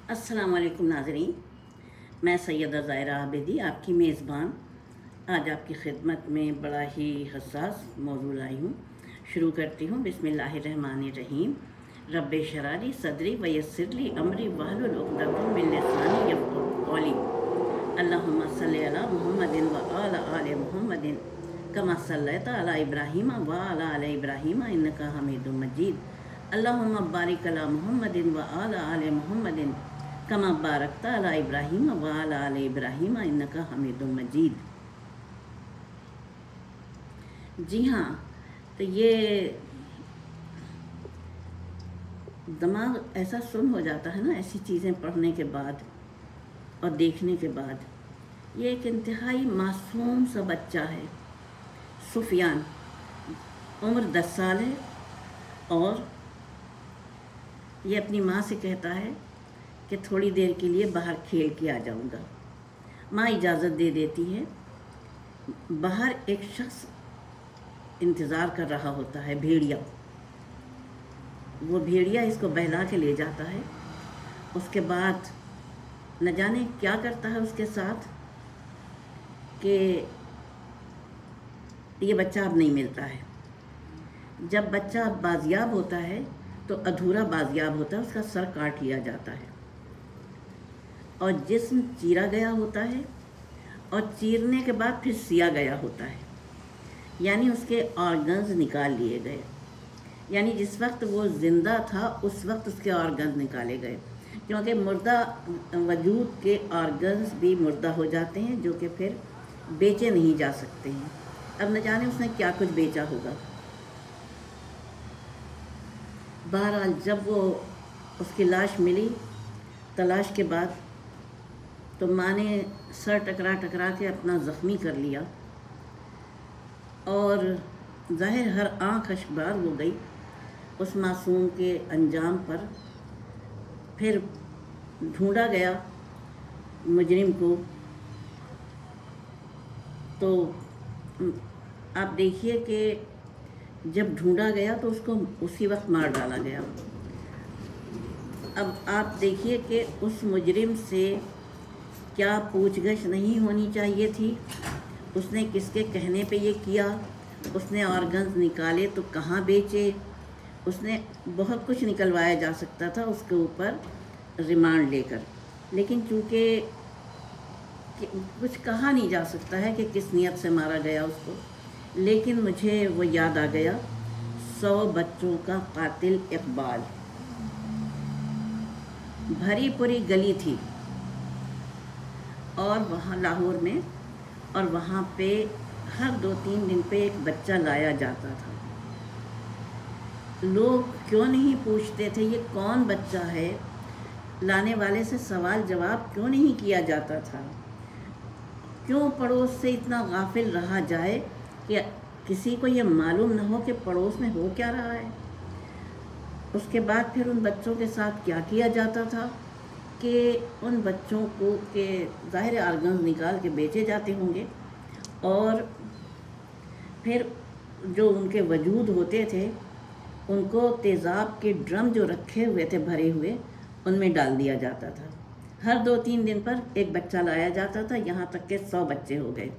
अस्सलाम वालेकुम नाज़रीन, मैं सैयदा ज़ाहिरा आबिदी आपकी मेज़बान आज आपकी खिदमत में बड़ा ही हसास मौजू लाई हूँ। शुरू करती हूँ बिस्मिल्लाहिर्रहमानिर्रहीम। रब्बे शराली सदरी व यस्सिरली अमरी वहलुल उक़दतम मिन लिसानी यफ़क़हू क़ौली। अल्लाहुम्मा सल्लि अला मुहम्मदिन व अला आलि मुहम्मदिन कमा सल्लैता अला इब्राहीम व अला आलि इब्राहीम इन्नका हमीदुम मजीद। अल्लाहुम्मा बारिक अला मुहम्मदिन व अला आलि मुहम्मदिन कमा बारकता अला इब्राहीम व अला आलि इब्राहीम इन्नका हमीदुम मजीद। जी हाँ, तो ये दिमाग ऐसा सुन्न हो जाता है ना ऐसी चीज़ें पढ़ने के बाद और देखने के बाद। ये एक इंतहाई मासूम सा बच्चा है, सुफियान, उम्र 10 साल है और ये अपनी माँ से कहता है कि थोड़ी देर के लिए बाहर खेल के आ जाऊँगा। माँ इजाज़त दे देती है। बाहर एक शख्स इंतज़ार कर रहा होता है, भेड़िया। वो भेड़िया इसको बहला के ले जाता है। उसके बाद न जाने क्या करता है उसके साथ कि ये बच्चा अब नहीं मिलता है। जब बच्चा बाजियाब होता है तो अधूरा बाजियाब होता है, उसका सर काट लिया जाता है और जिस्म चीरा गया होता है और चीरने के बाद फिर सिया गया होता है, यानी उसके ऑर्गन्स निकाल लिए गए। यानी जिस वक्त वो ज़िंदा था उस वक्त उसके ऑर्गन्स निकाले गए, क्योंकि मुर्दा वजूद के ऑर्गन्स भी मुर्दा हो जाते हैं जो कि फिर बेचे नहीं जा सकते हैं। अब न जाने उसने क्या कुछ बेचा होगा। बहरहाल जब वो उसकी लाश मिली तलाश के बाद, तो माँ ने सर टकरा टकरा के अपना ज़ख्मी कर लिया और ज़ाहिर हर आँख अशबार हो गई उस मासूम के अंजाम पर। फिर ढूंढा गया मुजरिम को, तो आप देखिए कि जब ढूंढा गया तो उसको उसी वक्त मार डाला गया। अब आप देखिए कि उस मुजरिम से क्या पूछगछ नहीं होनी चाहिए थी, उसने किसके कहने पे ये किया, उसने ऑर्गन्स निकाले तो कहाँ बेचे, उसने बहुत कुछ निकलवाया जा सकता था उसके ऊपर रिमांड लेकर। लेकिन चूँकि कुछ कहा नहीं जा सकता है कि किस नियत से मारा गया उसको, लेकिन मुझे वो याद आ गया 100 बच्चों का कातिल इकबाल। भरी पूरी गली थी और वहाँ लाहौर में, और वहाँ पे हर 2-3 दिन पे एक बच्चा लाया जाता था। लोग क्यों नहीं पूछते थे ये कौन बच्चा है, लाने वाले से सवाल जवाब क्यों नहीं किया जाता था? क्यों पड़ोस से इतना गाफिल रहा जाए कि किसी को ये मालूम न हो कि पड़ोस में हो क्या रहा है? उसके बाद फिर उन बच्चों के साथ क्या किया जाता था कि उन बच्चों को के ज़ाहिर ऑर्गन्स निकाल के बेचे जाते होंगे और फिर जो उनके वजूद होते थे उनको तेज़ाब के ड्रम जो रखे हुए थे भरे हुए, उनमें डाल दिया जाता था। हर 2-3 दिन पर एक बच्चा लाया जाता था, यहाँ तक के 100 बच्चे हो गए।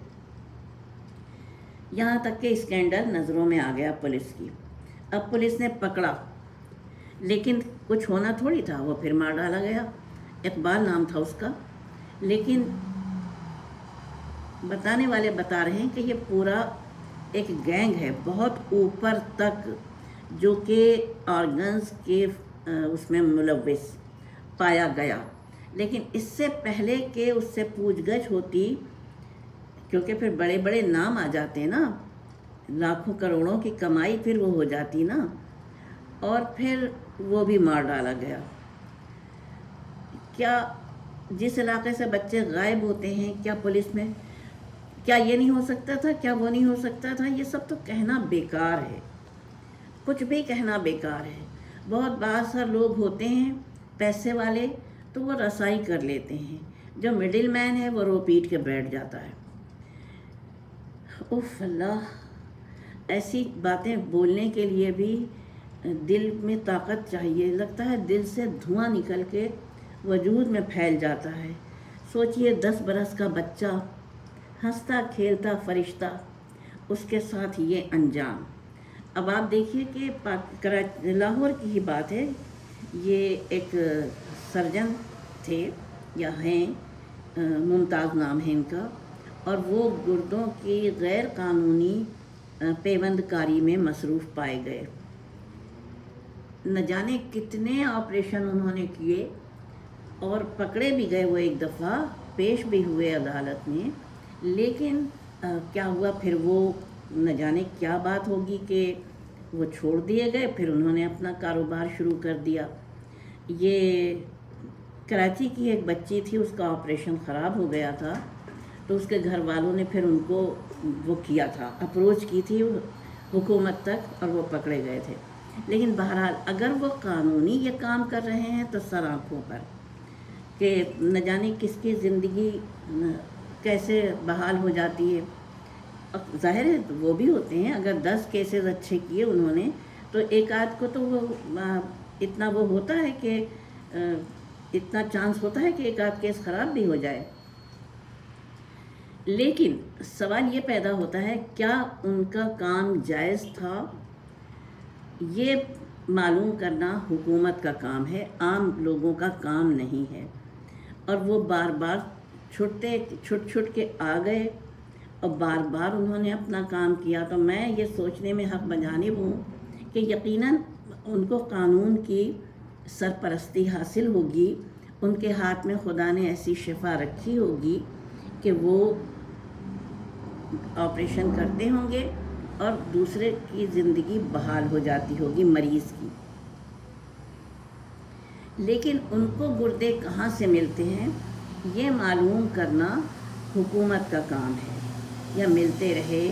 यहाँ तक के स्कैंडल नज़रों में आ गया पुलिस की। अब पुलिस ने पकड़ा, लेकिन कुछ होना थोड़ी था, वो फिर मार डाला गया। इकबाल नाम था उसका। लेकिन बताने वाले बता रहे हैं कि ये पूरा एक गैंग है बहुत ऊपर तक, जो कि ऑर्गन्स के उसमें मुलव्विस पाया गया। लेकिन इससे पहले कि उससे पूछगछ होती, क्योंकि फिर बड़े बड़े नाम आ जाते हैं ना, लाखों करोड़ों की कमाई फिर वो हो जाती ना, और फिर वो भी मार डाला गया। क्या जिस इलाके से बच्चे गायब होते हैं, क्या पुलिस में क्या ये नहीं हो सकता था, क्या वो नहीं हो सकता था? ये सब तो कहना बेकार है, कुछ भी कहना बेकार है। बहुत बासा लोग होते हैं पैसे वाले, तो वो रसाई कर लेते हैं। जो मिडिल मैन है वो रो पीट के बैठ जाता है। उफ़ अल्लाह, ऐसी बातें बोलने के लिए भी दिल में ताकत चाहिए। लगता है दिल से धुआं निकल के وجود میں پھیل جاتا ہے۔ سوچئے 10 برس کا بچہ، ہنستا کھیلتا فرشتہ، اس کے ساتھ یہ انجام۔ اب آپ دیکھیے کہ لاہور کی ہی بات ہے، یہ ایک سرجن تھے یا ہیں، ممتاز نام ہے ان کا، اور وہ گردوں کی غیر قانونی پیوند کاری میں مصروف پائے گئے۔ نہ جانے کتنے آپریشن انہوں نے کیے اور پکڑے بھی گئے وہ ایک دفعہ، پیش بھی ہوئے عدالت میں، لیکن کیا ہوا پھر وہ نہ جانے کیا بات ہوگی کہ وہ چھوڑ دیے گئے، پھر انہوں نے اپنا کاروبار شروع کر دیا۔ یہ کراچی کی ایک بچی تھی، اس کا آپریشن خراب ہو گیا تھا، تو اس کے گھر والوں نے پھر ان کو وہ کیا تھا، اپروچ کی تھی حکومت تک، اور وہ پکڑے گئے تھے۔ لیکن بہرحال اگر وہ قانونی یہ کام کر رہے ہیں تو سر آنکھوں پر، کہ نہ جانے کس کی زندگی کیسے بحال ہو جاتی ہے۔ ظاہر ہے وہ بھی ہوتے ہیں، اگر 10 کیسز اچھے کیے انہوں نے تو ایک آدھ کو تو وہ اتنا وہ ہوتا ہے کہ اتنا چانس ہوتا ہے کہ ایک آدھ کیس خراب بھی ہو جائے۔ لیکن سوال یہ پیدا ہوتا ہے کیا ان کا کام جائز تھا؟ یہ معلوم کرنا حکومت کا کام ہے، عام لوگوں کا کام نہیں ہے۔ اور وہ بار بار چھٹ کے آ گئے اور بار بار انہوں نے اپنا کام کیا، تو میں یہ سوچنے میں حق بجانب ہوں کہ یقیناً ان کو قانون کی سرپرستی حاصل ہوگی، ان کے ہاتھ میں خدا نے ایسی شفا رکھی ہوگی کہ وہ آپریشن کرتے ہوں گے اور دوسرے کی زندگی بحال ہو جاتی ہوگی مریض کی۔ لیکن ان کو گردے کہاں سے ملتے ہیں یہ معلوم کرنا حکومت کا کام ہے، یا ملتے رہے،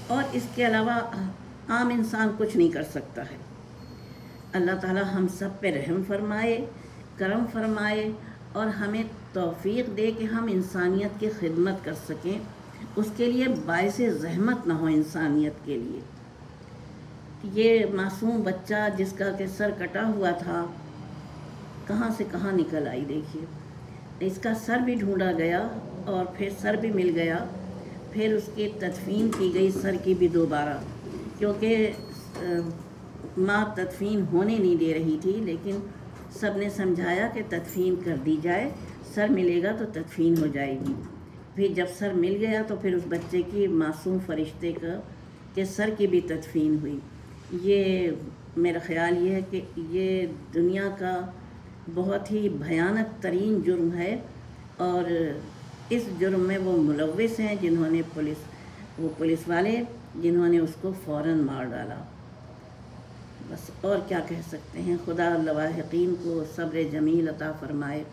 اور اس کے علاوہ عام انسان کچھ نہیں کر سکتا ہے۔ اللہ تعالی ہم سب پہ رحم فرمائے، کرم فرمائے، اور ہمیں توفیق دے کہ ہم انسانیت کی خدمت کر سکیں، اس کے لیے باعث زحمت نہ ہو انسانیت کے لیے۔ یہ معصوم بچہ جس کا کہ سر کٹا ہوا تھا، کہاں سے کہاں نکل آئی دیکھیے۔ اس کا سر بھی ڈھونڈا گیا اور پھر سر بھی مل گیا، پھر اس کی تدفین کی گئی سر کی بھی دوبارہ، کیونکہ ماں تدفین ہونے نہیں دے رہی تھی، لیکن سب نے سمجھایا کہ تدفین کر دی جائے، سر ملے گا تو تدفین ہو جائے گی۔ پھر جب سر مل گیا تو پھر اس بچے کی معصوم فرشتے کا کہ سر کی بھی تدفین ہوئی۔ یہ میرا خیال یہ ہے کہ یہ دنیا کا بہت ہی بھیانک ترین جرم ہے، اور اس جرم میں وہ ملوث ہیں جنہوں نے پولیس والے جنہوں نے اس کو فوراً مار ڈالا۔ بس اور کیا کہہ سکتے ہیں۔ خدا لواحقین کو صبر جمیل عطا فرمائے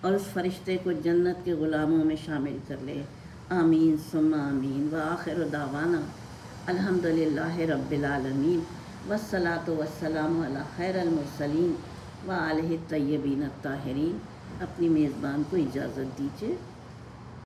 اور اس فرشتے کو جنت کے غلاموں میں شامل کر لے، آمین ثم آمین۔ وآخر دعوانا الحمدللہ رب العالمین، والصلاۃ والسلام علی خیر المرسلین وآلہ الطیبین الطاہرین۔ اپنی میزبان کو اجازت دیجیے۔